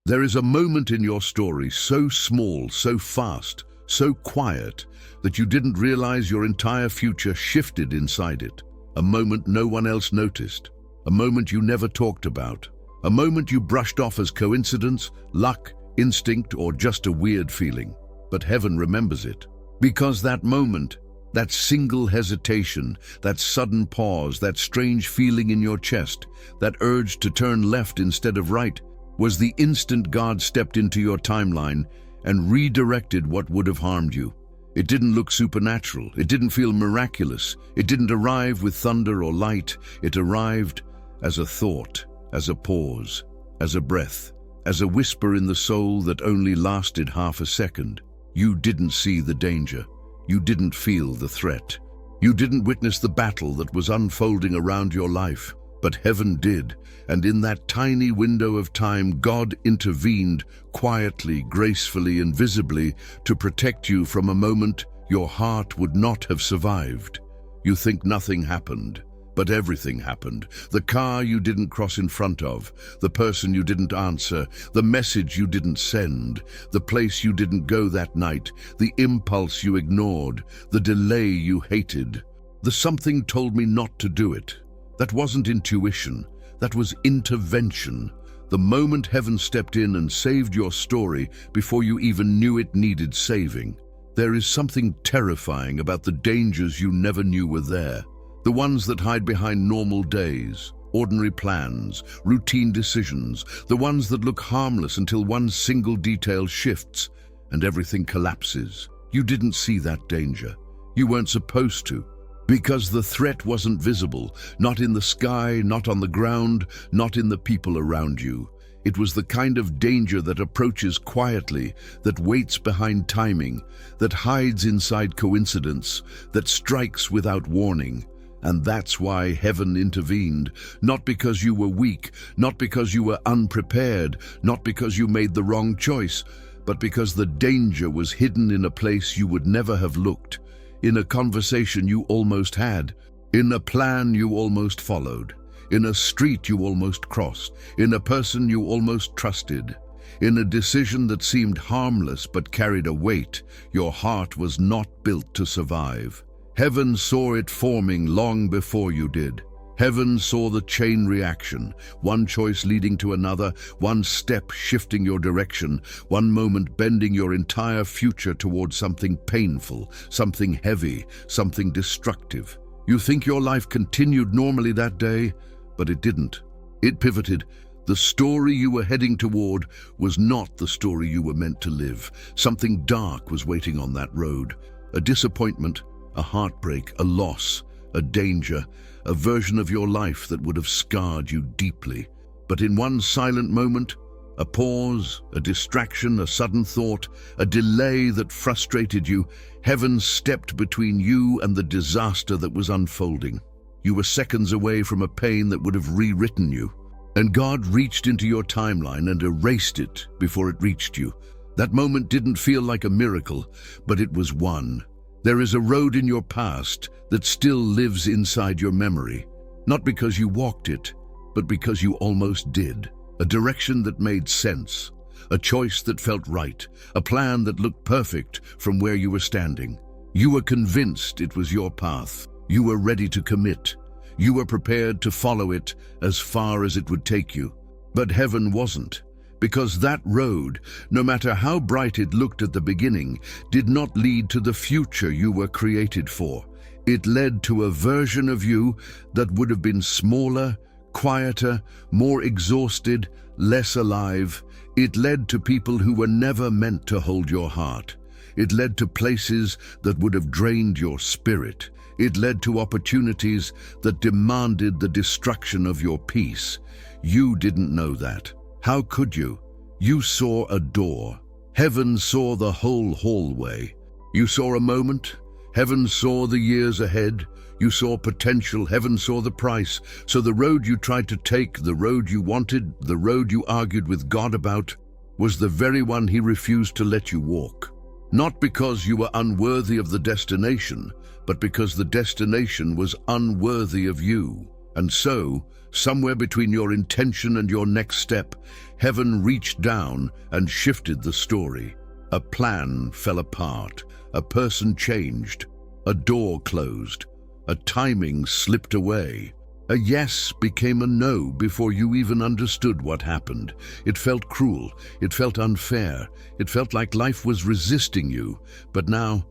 There is a moment in your story so small, so fast, so quiet, that you didn't realize your entire future shifted inside it. A moment no one else noticed. A moment you never talked about. A moment you brushed off as coincidence, luck, instinct, or just a weird feeling. But heaven remembers it. Because that moment, that single hesitation, that sudden pause, that strange feeling in your chest, that urge to turn left instead of right, was the instant God stepped into your timeline and redirected what would have harmed you. It didn't look supernatural. It didn't feel miraculous. It didn't arrive with thunder or light. It arrived as a thought, as a pause, as a breath, as a whisper in the soul that only lasted half a second. You didn't see the danger. You didn't feel the threat. You didn't witness the battle that was unfolding around your life. But heaven did, and in that tiny window of time, God intervened quietly, gracefully, and visibly to protect you from a moment your heart would not have survived. You think nothing happened, but everything happened. The car you didn't cross in front of, the person you didn't answer, the message you didn't send, the place you didn't go that night, the impulse you ignored, the delay you hated. The something told me not to do it. That wasn't intuition, that was intervention. The moment heaven stepped in and saved your story before you even knew it needed saving. There is something terrifying about the dangers you never knew were there. The ones that hide behind normal days, ordinary plans, routine decisions, the ones that look harmless until one single detail shifts and everything collapses. You didn't see that danger. You weren't supposed to. Because the threat wasn't visible, not in the sky, not on the ground, not in the people around you. It was the kind of danger that approaches quietly, that waits behind timing, that hides inside coincidence, that strikes without warning. And that's why heaven intervened, not because you were weak, not because you were unprepared, not because you made the wrong choice, but because the danger was hidden in a place you would never have looked. In a conversation you almost had, in a plan you almost followed, in a street you almost crossed, in a person you almost trusted, in a decision that seemed harmless but carried a weight your heart was not built to survive. Heaven saw it forming long before you did. Heaven saw the chain reaction, one choice leading to another, one step shifting your direction, one moment bending your entire future towards something painful, something heavy, something destructive. You think your life continued normally that day, but it didn't. It pivoted. The story you were heading toward was not the story you were meant to live. Something dark was waiting on that road. A disappointment, a heartbreak, a loss, a danger, a version of your life that would have scarred you deeply. But in one silent moment, a pause, a distraction, a sudden thought, a delay that frustrated you, heaven stepped between you and the disaster that was unfolding. You were seconds away from a pain that would have rewritten you. And God reached into your timeline and erased it before it reached you. That moment didn't feel like a miracle, but it was one. There is a road in your past that still lives inside your memory, not because you walked it, but because you almost did. A direction that made sense, a choice that felt right, a plan that looked perfect from where you were standing. You were convinced it was your path. You were ready to commit. You were prepared to follow it as far as it would take you. But heaven wasn't. Because that road, no matter how bright it looked at the beginning, did not lead to the future you were created for. It led to a version of you that would have been smaller, quieter, more exhausted, less alive. It led to people who were never meant to hold your heart. It led to places that would have drained your spirit. It led to opportunities that demanded the destruction of your peace. You didn't know that. How could you? You saw a door. Heaven saw the whole hallway. You saw a moment. Heaven saw the years ahead. You saw potential. Heaven saw the price. So the road you tried to take, the road you wanted, the road you argued with God about, was the very one He refused to let you walk. Not because you were unworthy of the destination, but because the destination was unworthy of you. And so, somewhere between your intention and your next step, heaven reached down and shifted the story. A plan fell apart, a person changed, a door closed, a timing slipped away. A yes became a no before you even understood what happened. It felt cruel, it felt unfair, it felt like life was resisting you. But now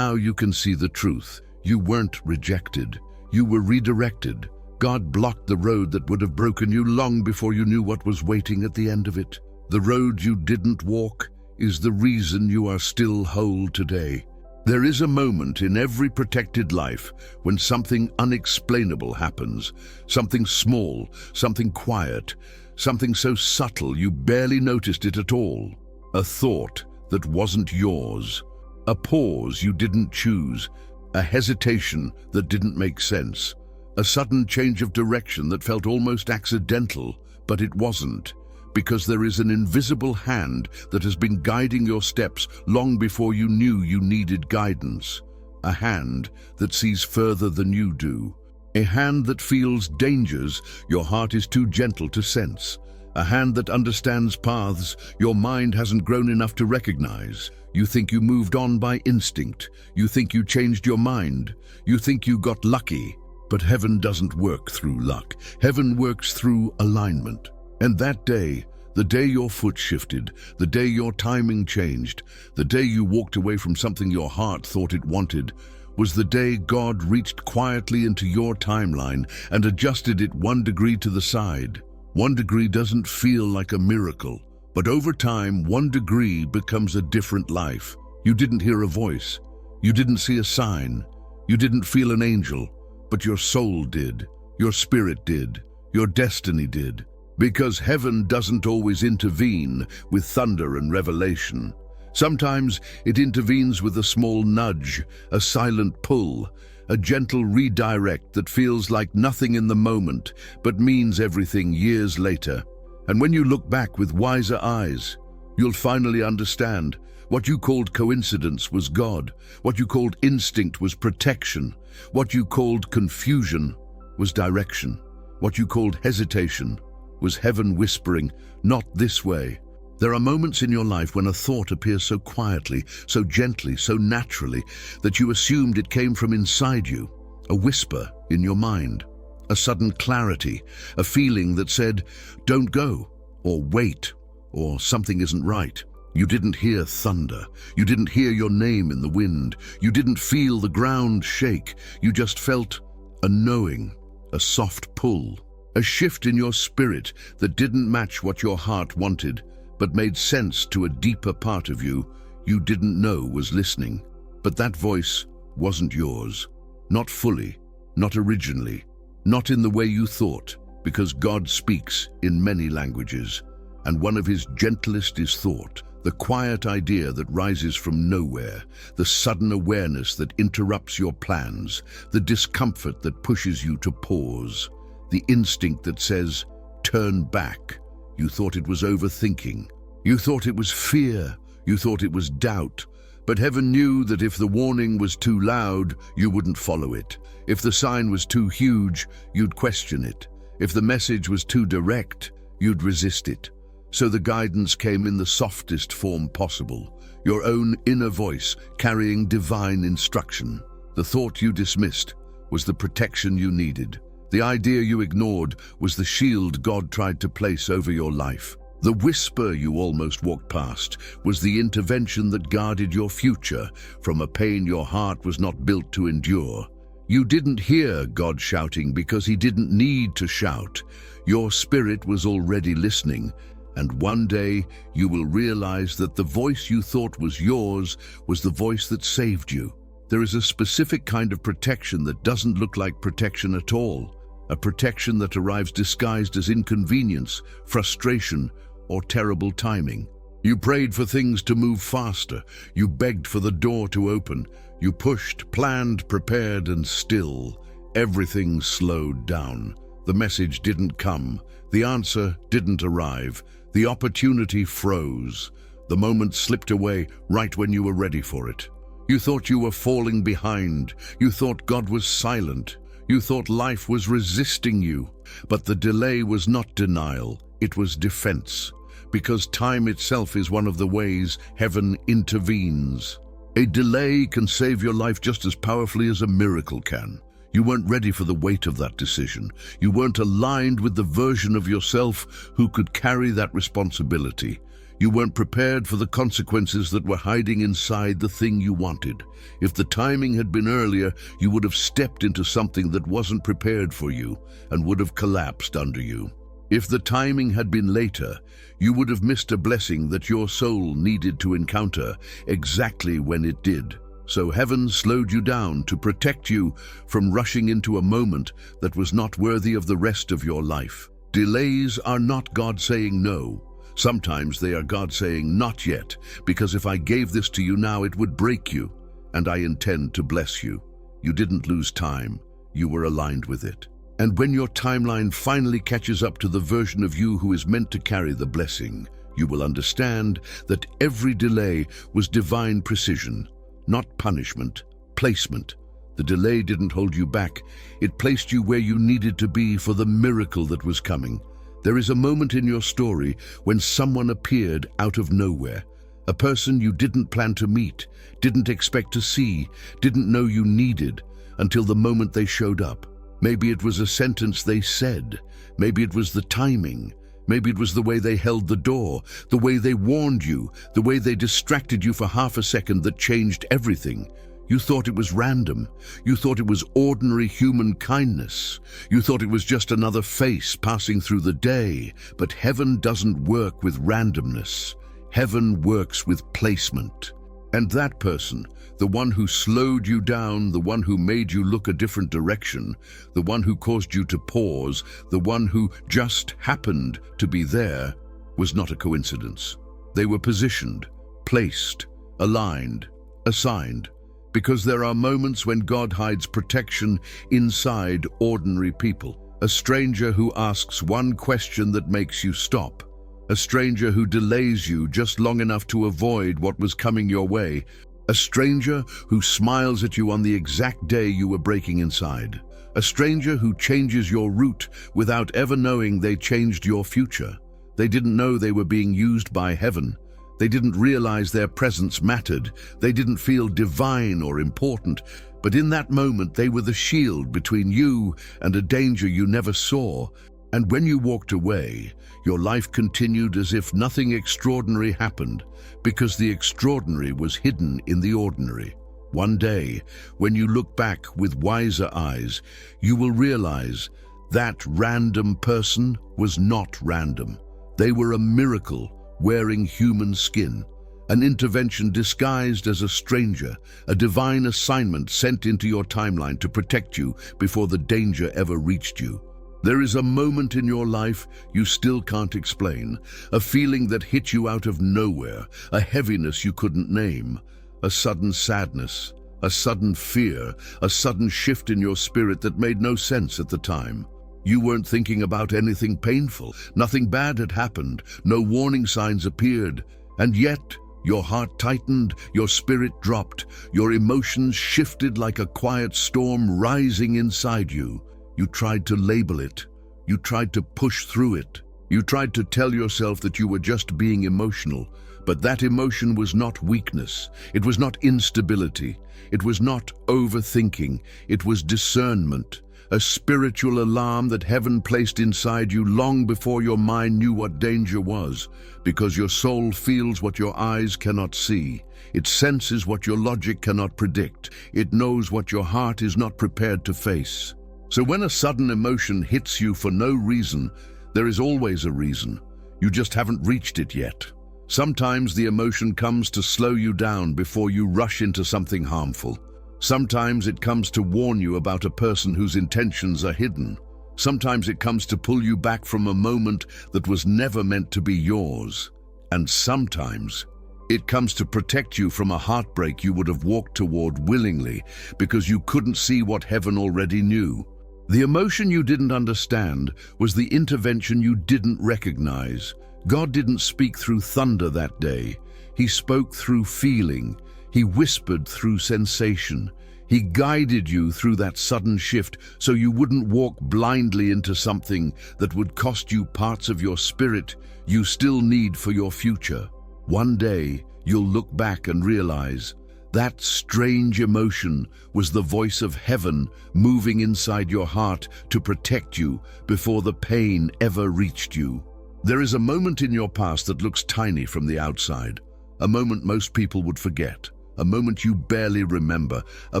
you can see the truth. You weren't rejected, you were redirected. God blocked the road that would have broken you long before you knew what was waiting at the end of it. The road you didn't walk is the reason you are still whole today. There is a moment in every protected life when something unexplainable happens, something small, something quiet, something so subtle you barely noticed it at all. A thought that wasn't yours, a pause you didn't choose, a hesitation that didn't make sense, a sudden change of direction that felt almost accidental, but it wasn't. Because there is an invisible hand that has been guiding your steps long before you knew you needed guidance. A hand that sees further than you do. A hand that feels dangers your heart is too gentle to sense. A hand that understands paths your mind hasn't grown enough to recognize. You think you moved on by instinct. You think you changed your mind. You think you got lucky. But heaven doesn't work through luck. Heaven works through alignment. And that day, the day your foot shifted, the day your timing changed, the day you walked away from something your heart thought it wanted, was the day God reached quietly into your timeline and adjusted it 1 degree to the side. 1 degree doesn't feel like a miracle, but over time, 1 degree becomes a different life. You didn't hear a voice. You didn't see a sign. You didn't feel an angel, but your soul did. Your spirit did. Your destiny did. Because heaven doesn't always intervene with thunder and revelation. Sometimes it intervenes with a small nudge, a silent pull, a gentle redirect that feels like nothing in the moment, but means everything years later. And when you look back with wiser eyes, you'll finally understand what you called coincidence was God, what you called instinct was protection, what you called confusion was direction, what you called hesitation was heaven whispering, not this way. There are moments in your life when a thought appears so quietly, so gently, so naturally, that you assumed it came from inside you. A whisper in your mind, a sudden clarity, a feeling that said, don't go, or wait, or something isn't right. You didn't hear thunder. You didn't hear your name in the wind. You didn't feel the ground shake. You just felt a knowing, a soft pull. A shift in your spirit that didn't match what your heart wanted, but made sense to a deeper part of you didn't know was listening. But that voice wasn't yours. Not fully, not originally, not in the way you thought, because God speaks in many languages, and one of his gentlest is thought, the quiet idea that rises from nowhere, the sudden awareness that interrupts your plans, the discomfort that pushes you to pause. The instinct that says, turn back. You thought it was overthinking. You thought it was fear. You thought it was doubt. But heaven knew that if the warning was too loud, you wouldn't follow it. If the sign was too huge, you'd question it. If the message was too direct, you'd resist it. So the guidance came in the softest form possible, your own inner voice carrying divine instruction. The thought you dismissed was the protection you needed. The idea you ignored was the shield God tried to place over your life. The whisper you almost walked past was the intervention that guarded your future from a pain your heart was not built to endure. You didn't hear God shouting because he didn't need to shout. Your spirit was already listening, and one day you will realize that the voice you thought was yours was the voice that saved you. There is a specific kind of protection that doesn't look like protection at all. A protection that arrives disguised as inconvenience, frustration, or terrible timing. You prayed for things to move faster. You begged for the door to open. You pushed, planned, prepared, and still, everything slowed down. The message didn't come. The answer didn't arrive. The opportunity froze. The moment slipped away right when you were ready for it. You thought you were falling behind. You thought God was silent. You thought life was resisting you, but the delay was not denial, it was defense, because time itself is one of the ways heaven intervenes. A delay can save your life just as powerfully as a miracle can. You weren't ready for the weight of that decision. You weren't aligned with the version of yourself who could carry that responsibility. You weren't prepared for the consequences that were hiding inside the thing you wanted. If the timing had been earlier, you would have stepped into something that wasn't prepared for you and would have collapsed under you. If the timing had been later, you would have missed a blessing that your soul needed to encounter exactly when it did. So heaven slowed you down to protect you from rushing into a moment that was not worthy of the rest of your life. Delays are not God saying no. Sometimes they are God saying not yet, because if I gave this to you now, it would break you, and I intend to bless you. You didn't lose time. You were aligned with it. And when your timeline finally catches up to the version of you who is meant to carry the blessing, you will understand that every delay was divine precision, not punishment, placement. The delay didn't hold you back. It placed you where you needed to be for the miracle that was coming. There is a moment in your story when someone appeared out of nowhere. A person you didn't plan to meet, didn't expect to see, didn't know you needed, until the moment they showed up. Maybe it was a sentence they said. Maybe it was the timing. Maybe it was the way they held the door, the way they warned you, the way they distracted you for half a second that changed everything. You thought it was random. You thought it was ordinary human kindness. You thought it was just another face passing through the day. But heaven doesn't work with randomness. Heaven works with placement. And that person, the one who slowed you down, the one who made you look a different direction, the one who caused you to pause, the one who just happened to be there, was not a coincidence. They were positioned, placed, aligned, assigned, because there are moments when God hides protection inside ordinary people. A stranger who asks one question that makes you stop. A stranger who delays you just long enough to avoid what was coming your way. A stranger who smiles at you on the exact day you were breaking inside. A stranger who changes your route without ever knowing they changed your future. They didn't know they were being used by heaven. They didn't realize their presence mattered. They didn't feel divine or important. But in that moment, they were the shield between you and a danger you never saw. And when you walked away, your life continued as if nothing extraordinary happened, because the extraordinary was hidden in the ordinary. One day, when you look back with wiser eyes, you will realize that random person was not random. They were a miracle wearing human skin, an intervention disguised as a stranger, a divine assignment sent into your timeline to protect you before the danger ever reached you. There is a moment in your life you still can't explain, a feeling that hit you out of nowhere, a heaviness you couldn't name, a sudden sadness, a sudden fear, a sudden shift in your spirit that made no sense at the time. You weren't thinking about anything painful, nothing bad had happened, no warning signs appeared, and yet your heart tightened, your spirit dropped, your emotions shifted like a quiet storm rising inside you. You tried to label it. You tried to push through it. You tried to tell yourself that you were just being emotional, but that emotion was not weakness. It was not instability. It was not overthinking. It was discernment, a spiritual alarm that heaven placed inside you long before your mind knew what danger was, because your soul feels what your eyes cannot see. It senses what your logic cannot predict. It knows what your heart is not prepared to face. So when a sudden emotion hits you for no reason, there is always a reason. You just haven't reached it yet. Sometimes the emotion comes to slow you down before you rush into something harmful. Sometimes it comes to warn you about a person whose intentions are hidden. Sometimes it comes to pull you back from a moment that was never meant to be yours. And sometimes it comes to protect you from a heartbreak you would have walked toward willingly because you couldn't see what heaven already knew. The emotion you didn't understand was the intervention you didn't recognize. God didn't speak through thunder that day. He spoke through feeling. He whispered through sensation. He guided you through that sudden shift so you wouldn't walk blindly into something that would cost you parts of your spirit you still need for your future. One day, you'll look back and realize that strange emotion was the voice of heaven moving inside your heart to protect you before the pain ever reached you. There is a moment in your past that looks tiny from the outside, a moment most people would forget, a moment you barely remember, a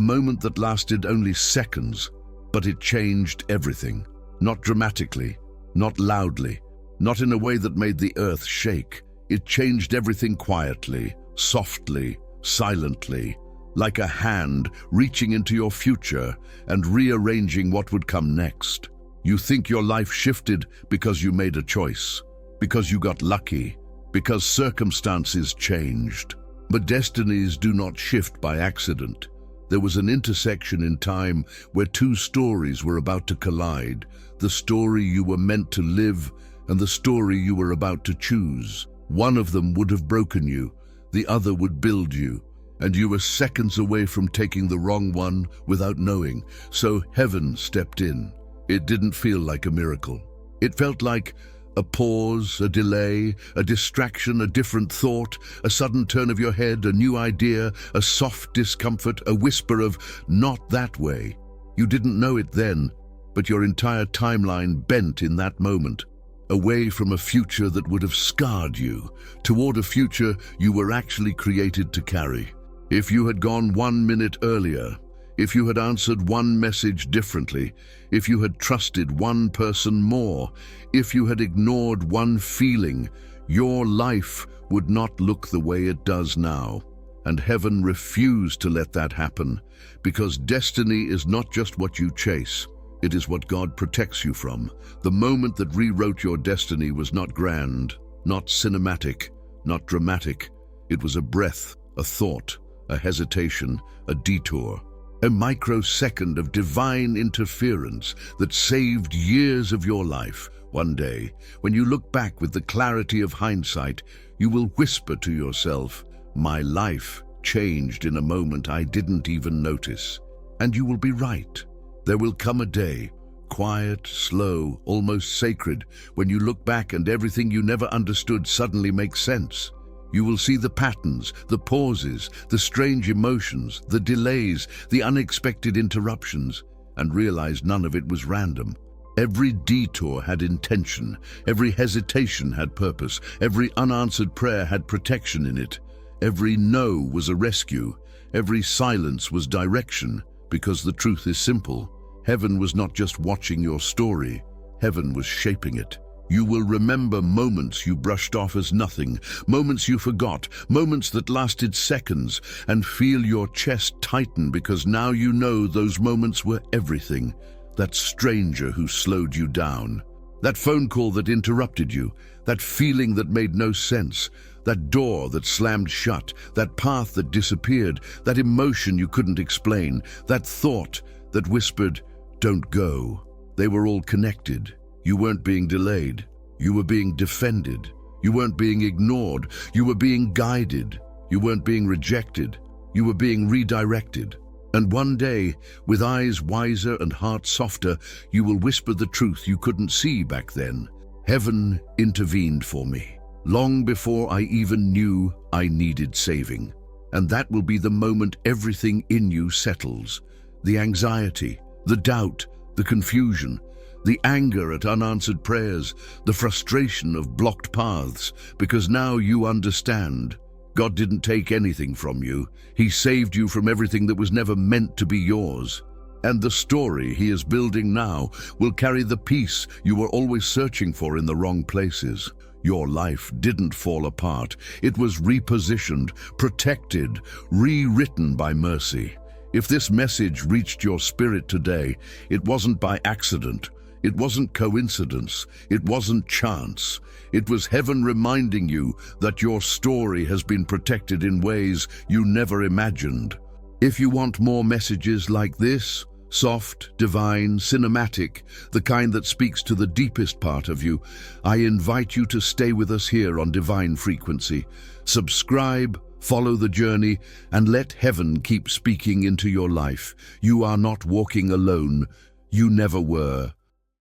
moment that lasted only seconds, but it changed everything. Not dramatically, not loudly, not in a way that made the earth shake. It changed everything quietly, softly, silently, like a hand reaching into your future and rearranging what would come next. You think your life shifted because you made a choice, because you got lucky, because circumstances changed. But destinies do not shift by accident. There was an intersection in time where two stories were about to collide, the story you were meant to live and the story you were about to choose. One of them would have broken you, the other would build you, and you were seconds away from taking the wrong one without knowing. So heaven stepped in. It didn't feel like a miracle. It felt like a pause, a delay, a distraction, a different thought, a sudden turn of your head, a new idea, a soft discomfort, a whisper of "not that way." You didn't know it then, but your entire timeline bent in that moment, away from a future that would have scarred you, toward a future you were actually created to carry. If you had gone 1 minute earlier, if you had answered one message differently, if you had trusted one person more, if you had ignored one feeling, your life would not look the way it does now. And heaven refused to let that happen, because destiny is not just what you chase, it is what God protects you from. The moment that rewrote your destiny was not grand, not cinematic, not dramatic. It was a breath, a thought, a hesitation, a detour. A microsecond of divine interference that saved years of your life. One day, when you look back with the clarity of hindsight, you will whisper to yourself, "My life changed in a moment I didn't even notice." And you will be right. There will come a day, quiet, slow, almost sacred, when you look back and everything you never understood suddenly makes sense. You will see the patterns, the pauses, the strange emotions, the delays, the unexpected interruptions, and realize none of it was random. Every detour had intention, every hesitation had purpose, every unanswered prayer had protection in it. Every no was a rescue, every silence was direction, because the truth is simple. Heaven was not just watching your story, heaven was shaping it. You will remember moments you brushed off as nothing, moments you forgot, moments that lasted seconds, and feel your chest tighten because now you know those moments were everything. That stranger who slowed you down, that phone call that interrupted you, that feeling that made no sense, that door that slammed shut, that path that disappeared, that emotion you couldn't explain, that thought that whispered, "Don't go." They were all connected. You weren't being delayed. You were being defended. You weren't being ignored. You were being guided. You weren't being rejected. You were being redirected. And one day, with eyes wiser and heart softer, you will whisper the truth you couldn't see back then. Heaven intervened for me, long before I even knew I needed saving. And that will be the moment everything in you settles. The anxiety, the doubt, the confusion, the anger at unanswered prayers, the frustration of blocked paths, because now you understand. God didn't take anything from you. He saved you from everything that was never meant to be yours. And the story He is building now will carry the peace you were always searching for in the wrong places. Your life didn't fall apart. It was repositioned, protected, rewritten by mercy. If this message reached your spirit today, it wasn't by accident. It wasn't coincidence. It wasn't chance. It was heaven reminding you that your story has been protected in ways you never imagined. If you want more messages like this, soft, divine, cinematic, the kind that speaks to the deepest part of you, I invite you to stay with us here on Divine Frequency. Subscribe, Follow the journey and let heaven keep speaking into your life. You are not walking alone. You never were.